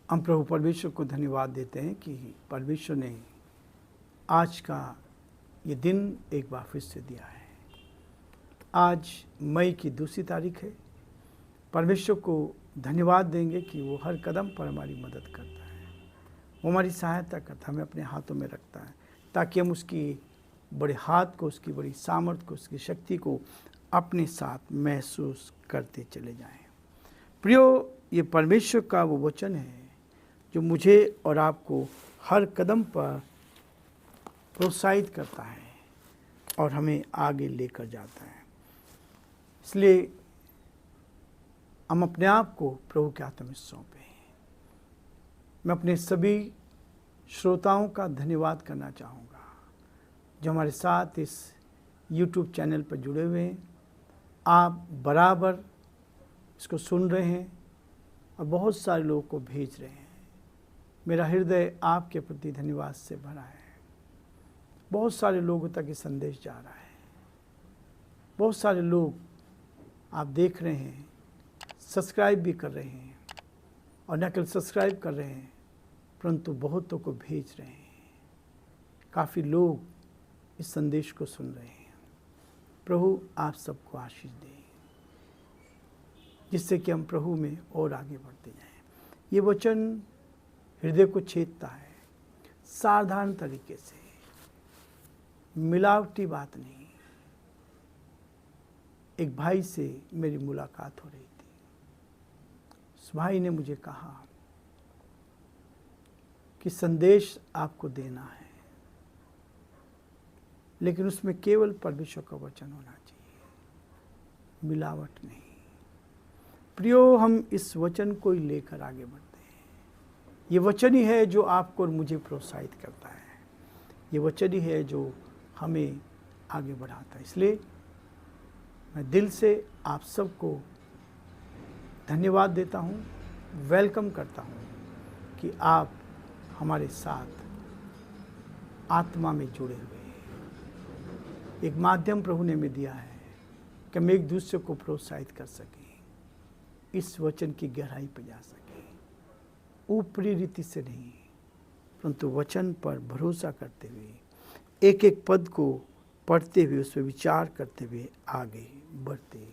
हम प्रभु परमेश्वर को धन्यवाद देते हैं कि परमेश्वर ने आज का ये दिन एक बार फिर से दिया है। आज मई की 2 तारीख है। परमेश्वर को धन्यवाद देंगे कि वो हर कदम पर हमारी मदद करता है, वो हमारी सहायता करता है, हमें अपने हाथों में रखता है ताकि हम उसकी बड़े हाथ को, उसकी बड़ी सामर्थ्य को, उसकी शक्ति को अपने साथ महसूस करते चले जाएं। प्रियो, ये परमेश्वर का वो वचन है जो मुझे और आपको हर कदम पर प्रोत्साहित करता है और हमें आगे लेकर जाता है। इसलिए हम अपने आप को प्रभु के हाथों में सौंपें। मैं अपने सभी श्रोताओं का धन्यवाद करना चाहूँगा जो हमारे साथ इस YouTube चैनल पर जुड़े हुए हैं। आप बराबर इसको सुन रहे हैं और बहुत सारे लोगों को भेज रहे हैं। मेरा हृदय आपके प्रति धन्यवाद से भरा है। बहुत सारे लोगों तक ये संदेश जा रहा है। बहुत सारे लोग आप देख रहे हैं, सब्सक्राइब भी कर रहे हैं और न केवल सब्सक्राइब कर रहे हैं परंतु बहुतों को भेज रहे हैं। काफ़ी लोग इस संदेश को सुन रहे हैं। प्रभु आप सबको आशीष दें जिससे कि हम प्रभु में और आगे बढ़ते जाएं। ये वचन हृदय को छेदता है, साधारण तरीके से, मिलावटी बात नहीं। एक भाई से मेरी मुलाकात हो रही थी। उस भाई ने मुझे कहा कि संदेश आपको देना है लेकिन उसमें केवल परमेश्वर का वचन होना चाहिए, मिलावट नहीं। प्रियो, हम इस वचन को ही लेकर आगे बढ़ते हैं। ये वचन ही है जो आपको और मुझे प्रोत्साहित करता है। ये वचन ही है जो हमें आगे बढ़ाता है। इसलिए मैं दिल से आप सबको धन्यवाद देता हूँ, वेलकम करता हूँ कि आप हमारे साथ आत्मा में जुड़े हुए हैं। एक माध्यम प्रभु ने हमें दिया है कि हम एक दूसरे को प्रोत्साहित कर सकें, इस वचन की गहराई पर जा सकें, ऊपरी रीति से नहीं परंतु वचन पर भरोसा करते हुए एक एक पद को पढ़ते हुए उस पर विचार करते हुए आगे बढ़ते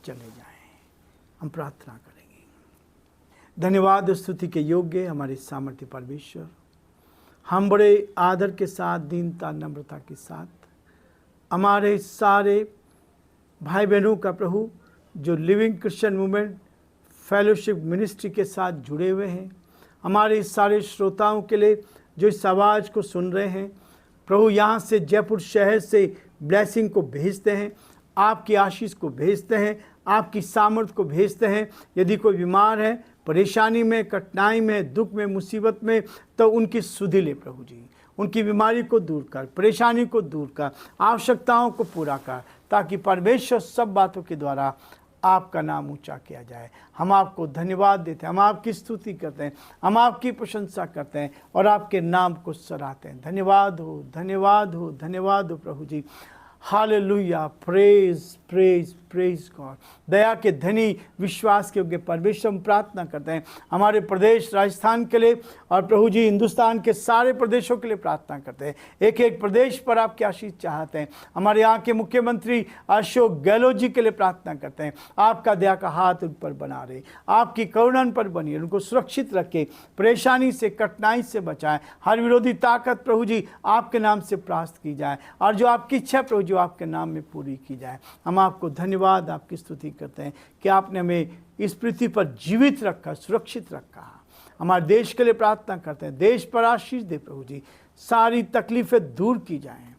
चले जाएं। हम प्रार्थना करेंगे। धन्यवाद स्तुति के योग्य हमारे सामर्थ्य परमेश्वर, हम बड़े आदर के साथ, दीनता, नम्रता के साथ हमारे सारे भाई बहनों का प्रभु जो living Christian movement fellowship ministry के साथ जुड़े हुए हैं, हमारे सारे श्रोताओं के लिए जो इस आवाज़ को सुन रहे हैं प्रभु, यहाँ से जयपुर शहर से ब्लेसिंग को भेजते हैं, आपकी आशीष को भेजते हैं, आपकी सामर्थ को भेजते हैं। यदि कोई बीमार है, परेशानी में, कठिनाई में, दुख में, मुसीबत में, तो उनकी सुधि ले प्रभु जी। उनकी बीमारी को दूर कर, परेशानी को दूर कर, आवश्यकताओं को पूरा कर, ताकि परमेश्वर सब बातों के द्वारा आपका नाम ऊंचा किया जाए। हम आपको धन्यवाद देते हैं, हम आपकी स्तुति करते हैं, हम आपकी प्रशंसा करते हैं और आपके नाम को सराहते हैं। धन्यवाद हो, धन्यवाद हो, धन्यवाद हो प्रभु जी। Hallelujah, praise praise praise God. दया के धनी, विश्वास के योग्य परमेश्वर, हम प्रार्थना करते हैं हमारे प्रदेश राजस्थान के लिए और प्रभु जी हिंदुस्तान के सारे प्रदेशों के लिए प्रार्थना करते हैं। एक एक प्रदेश पर आपकी आशीष चाहते हैं। हमारे यहाँ के मुख्यमंत्री अशोक गहलोत जी के लिए प्रार्थना करते हैं, आपका दया का हाथ उन पर बना रहे, आपकी करुणा पर बनी, उनको सुरक्षित रखे, परेशानी से, कठिनाई से बचाएं। हर विरोधी ताकत प्रभु जी आपके नाम से परास्त की जाए और जो आपकी इच्छा प्रभु जी आपके नाम में पूरी की जाए। हम आपको धन्यवाद, आपकी स्तुति करते हैं कि आपने हमें इस पृथ्वी पर जीवित रखा, सुरक्षित रखा। हमारे देश के लिए प्रार्थना करते हैं, देश पर आशीष दे प्रभु जी, सारी तकलीफें दूर की जाएं।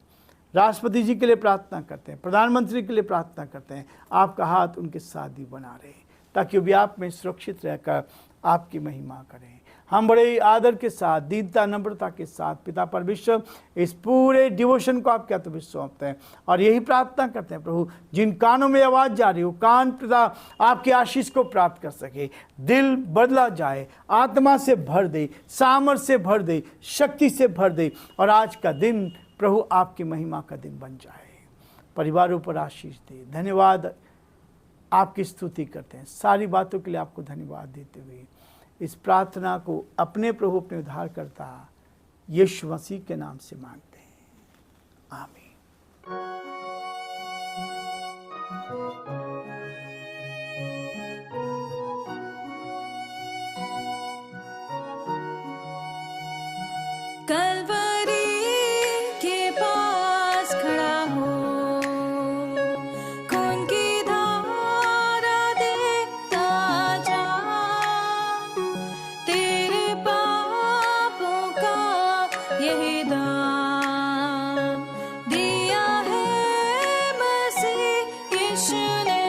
राष्ट्रपति जी के लिए प्रार्थना करते हैं, प्रधानमंत्री के लिए प्रार्थना करते हैं, आपका हाथ उनके साथ ही बना रहे ताकि वे आप में सुरक्षित रहकर आपकी महिमा करें। हम बड़े आदर के साथ, दीनता, नम्रता के साथ पिता परमेश्वर इस पूरे डिवोशन को आपके हाथों में सौंपते हैं और यही प्रार्थना करते हैं प्रभु, जिन कानों में आवाज़ जा रही हो, कान पिता आपकी आशीष को प्राप्त कर सके, दिल बदला जाए, आत्मा से भर दे, सामर्थ से भर दे, शक्ति से भर दे और आज का दिन प्रभु आपकी महिमा का दिन बन जाए। परिवारों पर आशीष दे। धन्यवाद, आपकी स्तुति करते हैं। सारी बातों के लिए आपको धन्यवाद देते हुए इस प्रार्थना को अपने प्रभु अपने उद्धारकर्ता यीशु मसीह के नाम से मांगते हैं, आमीन। कलवरी के पास खड़ा हो, खून की धारा देखता जा, तेरे पापों का यही दाम दिया है मसीह यीशु ने।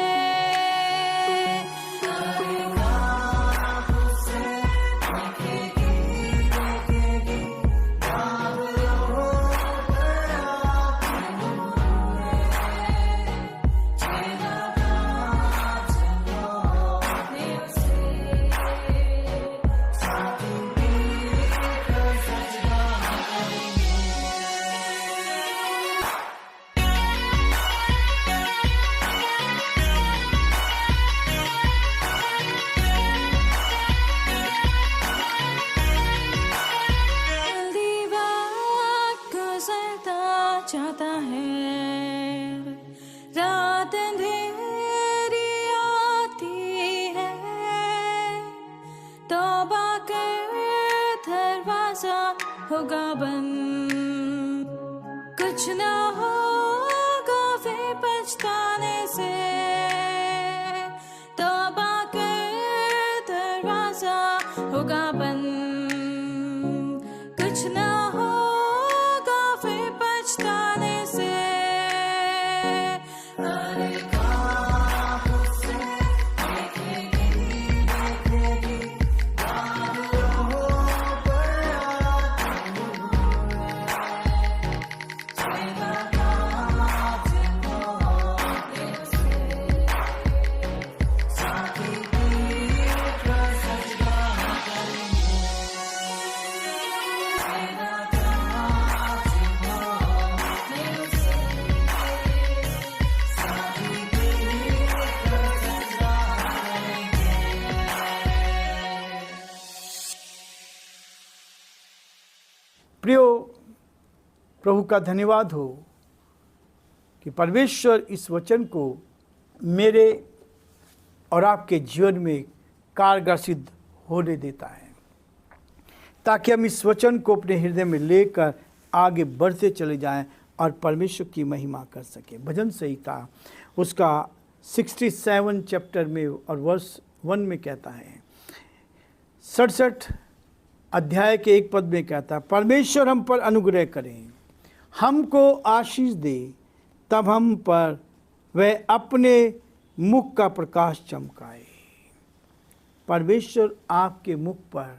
चाहता है, रात अंधेरी आती है, तौबा कर दरवाजा होगा बंद, कुछ ना होगा वे पछताने से, तौबा कर दरवाजा होगा बंद, कुछ ना पछताने से। प्रियो, प्रभु का धन्यवाद हो कि परमेश्वर इस वचन को मेरे और आपके जीवन में कारगर सिद्ध होने देता है, ताकि हम इस वचन को अपने हृदय में लेकर आगे बढ़ते चले जाएं और परमेश्वर की महिमा कर सकें। भजन संहिता उसका 67 चैप्टर में और वर्स 1 में कहता है, 67 अध्याय के 1 पद में कहता है, परमेश्वर हम पर अनुग्रह करें, हमको आशीष दे, तब हम पर वह अपने मुख का प्रकाश चमकाए। परमेश्वर आपके मुख पर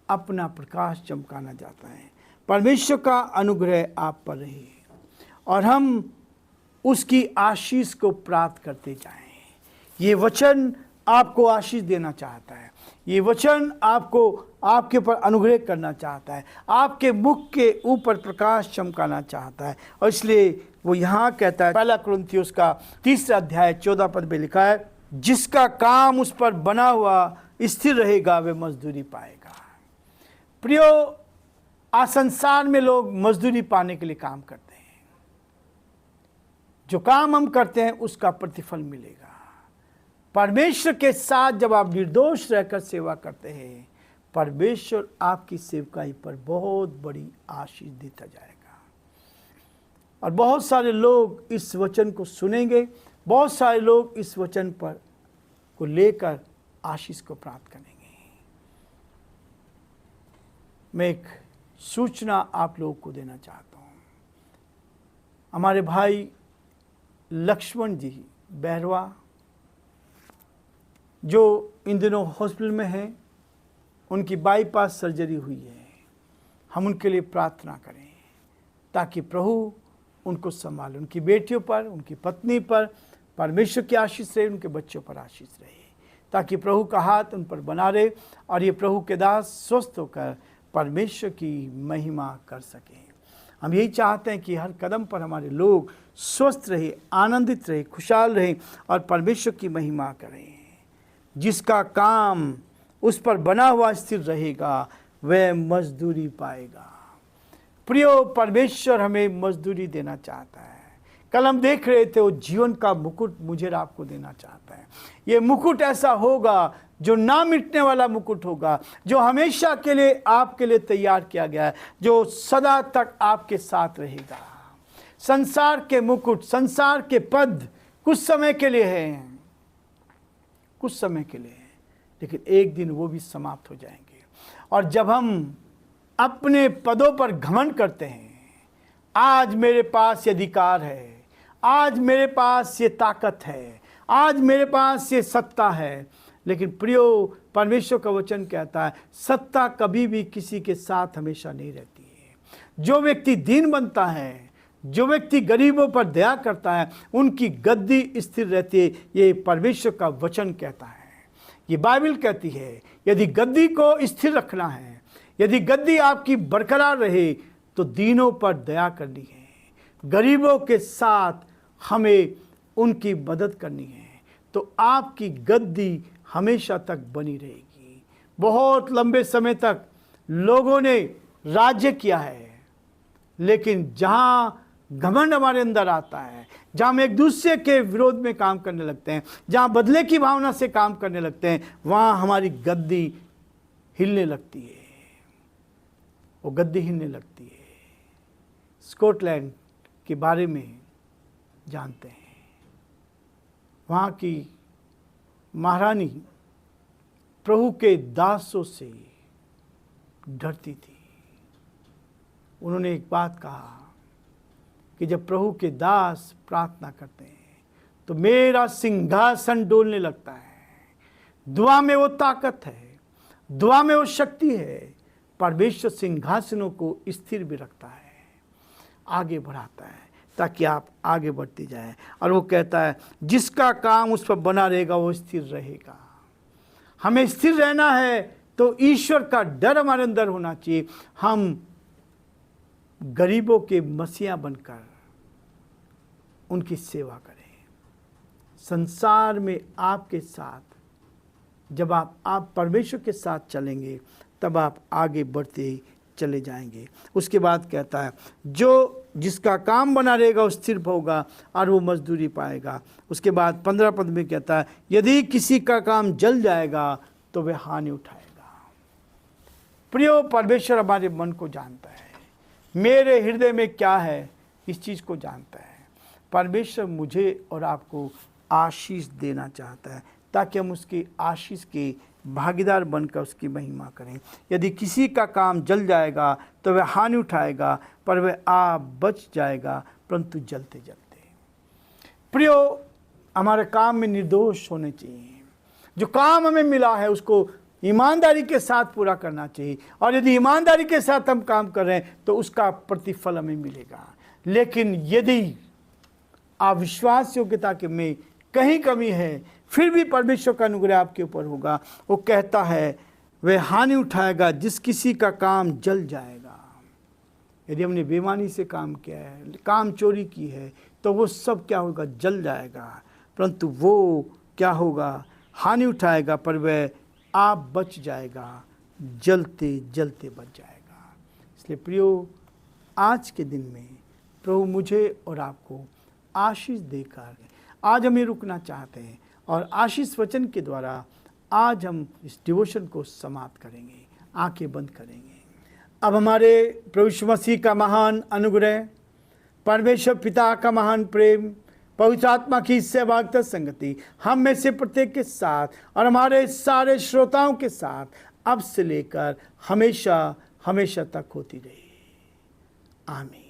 अपना प्रकाश चमकाना चाहता है। परमेश्वर का अनुग्रह आप पर रहे और हम उसकी आशीष को प्राप्त करते जाएं। ये वचन आपको आशीष देना चाहता है, ये वचन आपको आपके ऊपर अनुग्रह करना चाहता है, आपके मुख के ऊपर प्रकाश चमकाना चाहता है। और इसलिए वो यहाँ कहता है, पहला कुरिन्थियों का 3 अध्याय 14 पद में लिखा है, जिसका काम उस पर बना हुआ स्थिर रहेगा वह मजदूरी पाएगा। प्रियो, आज संसार में लोग मजदूरी पाने के लिए काम करते हैं, जो काम हम करते हैं उसका प्रतिफल मिलेगा। परमेश्वर के साथ जब आप निर्दोष रहकर सेवा करते हैं, परमेश्वर आपकी सेवकाई पर बहुत बड़ी आशीष देता जाएगा। और बहुत सारे लोग इस वचन को सुनेंगे, बहुत सारे लोग इस वचन पर को लेकर आशीष को प्राप्त करेंगे। मैं एक सूचना आप लोगों को देना चाहता हूँ। हमारे भाई लक्ष्मण जी बहरवा जो इन दिनों हॉस्पिटल में हैं, उनकी बाईपास सर्जरी हुई है। हम उनके लिए प्रार्थना करें ताकि प्रभु उनको संभाले, उनकी बेटियों पर, उनकी पत्नी पर परमेश्वर की आशीष रहे, उनके बच्चों पर आशीष रहे, ताकि प्रभु का हाथ उन पर बना रहे और ये प्रभु के दास स्वस्थ होकर परमेश्वर की महिमा कर सकें। हम यही चाहते हैं कि हर कदम पर हमारे लोग स्वस्थ रहे, आनंदित रहे, खुशहाल रहें और परमेश्वर की महिमा करें। जिसका काम उस पर बना हुआ स्थिर रहेगा वह मजदूरी पाएगा। प्रियो, परमेश्वर हमें मजदूरी देना चाहता है। कल हम देख रहे थे वो जीवन का मुकुट मुझे और आपको देना चाहता है। ये मुकुट ऐसा होगा जो ना मिटने वाला मुकुट होगा, जो हमेशा के लिए आपके लिए तैयार किया गया है, जो सदा तक आपके साथ रहेगा। संसार के मुकुट, संसार के पद कुछ समय के लिए हैं, कुछ समय के लिए हैं, लेकिन एक दिन वो भी समाप्त हो जाएंगे। और जब हम अपने पदों पर घमंड करते हैं, आज मेरे पास ये अधिकार है, आज मेरे पास ये ताकत है, आज मेरे पास ये सत्ता है, लेकिन प्रियो, परमेश्वर का वचन कहता है सत्ता कभी भी किसी के साथ हमेशा नहीं रहती है। जो व्यक्ति दीन बनता है, जो व्यक्ति गरीबों पर दया करता है, उनकी गद्दी स्थिर रहती है। ये परमेश्वर का वचन कहता है, ये बाइबल कहती है। यदि गद्दी को स्थिर रखना है, यदि गद्दी आपकी बरकरार रहे, तो दीनों पर दया करनी है, गरीबों के साथ हमें उनकी मदद करनी है, तो आपकी गद्दी हमेशा तक बनी रहेगी। बहुत लंबे समय तक लोगों ने राज्य किया है, लेकिन जहाँ घमंड हमारे अंदर आता है, जहाँ हम एक दूसरे के विरोध में काम करने लगते हैं, जहाँ बदले की भावना से काम करने लगते हैं, वहाँ हमारी गद्दी हिलने लगती है। वो गद्दी हिलने लगती है। स्कॉटलैंड के बारे में जानते हैं, वहाँ की महारानी प्रभु के दासों से डरती थी। उन्होंने एक बात कहा कि जब प्रभु के दास प्रार्थना करते हैं तो मेरा सिंहासन डोलने लगता है। दुआ में वो ताकत है, दुआ में वो शक्ति है। परमेश्वर सिंहासनों को स्थिर भी रखता है, आगे बढ़ाता है, ताकि आप आगे बढ़ते जाएं। और वो कहता है जिसका काम उस पर बना रहेगा वो स्थिर रहेगा। हमें स्थिर रहना है तो ईश्वर का डर हमारे अंदर होना चाहिए। हम गरीबों के मसीहा बनकर उनकी सेवा करें। संसार में आपके साथ जब आप परमेश्वर के साथ चलेंगे, तब आप आगे बढ़ते चले जाएंगे। उसके बाद कहता है जो जिसका काम बना रहेगा वो स्थिर होगा और वो मजदूरी पाएगा। उसके बाद 15 पद में कहता है यदि किसी का काम जल जाएगा तो वह हानि उठाएगा। प्रियो, परमेश्वर हमारे मन को जानता है, मेरे हृदय में क्या है इस चीज़ को जानता है। परमेश्वर मुझे और आपको आशीष देना चाहता है, ताकि हम उसकी आशीष के भागीदार बनकर उसकी महिमा करें। यदि किसी का काम जल जाएगा तो वह हानि उठाएगा, पर वह आप बच जाएगा परंतु जलते जलते। प्रियो, हमारे काम में निर्दोष होने चाहिए। जो काम हमें मिला है उसको ईमानदारी के साथ पूरा करना चाहिए, और यदि ईमानदारी के साथ हम काम कर रहे हैं तो उसका प्रतिफल हमें मिलेगा। लेकिन यदि अविश्वास योग्यता के में कहीं कमी है, फिर भी परमेश्वर का अनुग्रह आपके ऊपर होगा। वो कहता है वह हानि उठाएगा जिस किसी का काम जल जाएगा। यदि हमने बेईमानी से काम किया है, काम चोरी की है, तो वो सब क्या होगा, जल जाएगा, परंतु वो क्या होगा, हानि उठाएगा, पर वह आप बच जाएगा, जलते जलते बच जाएगा। इसलिए प्रियो, आज के दिन में प्रभु मुझे और आपको आशीष देकर आज हम ये रुकना चाहते हैं, और आशीष वचन के द्वारा आज हम इस डिवोशन को समाप्त करेंगे, आंखें बंद करेंगे। अब हमारे प्रभु यीशु मसीह का महान अनुग्रह, परमेश्वर पिता का महान प्रेम, पवित्र आत्मा की सहभागिता संगति हम में से प्रत्येक के साथ और हमारे सारे श्रोताओं के साथ अब से लेकर हमेशा हमेशा तक होती रही। आमीन।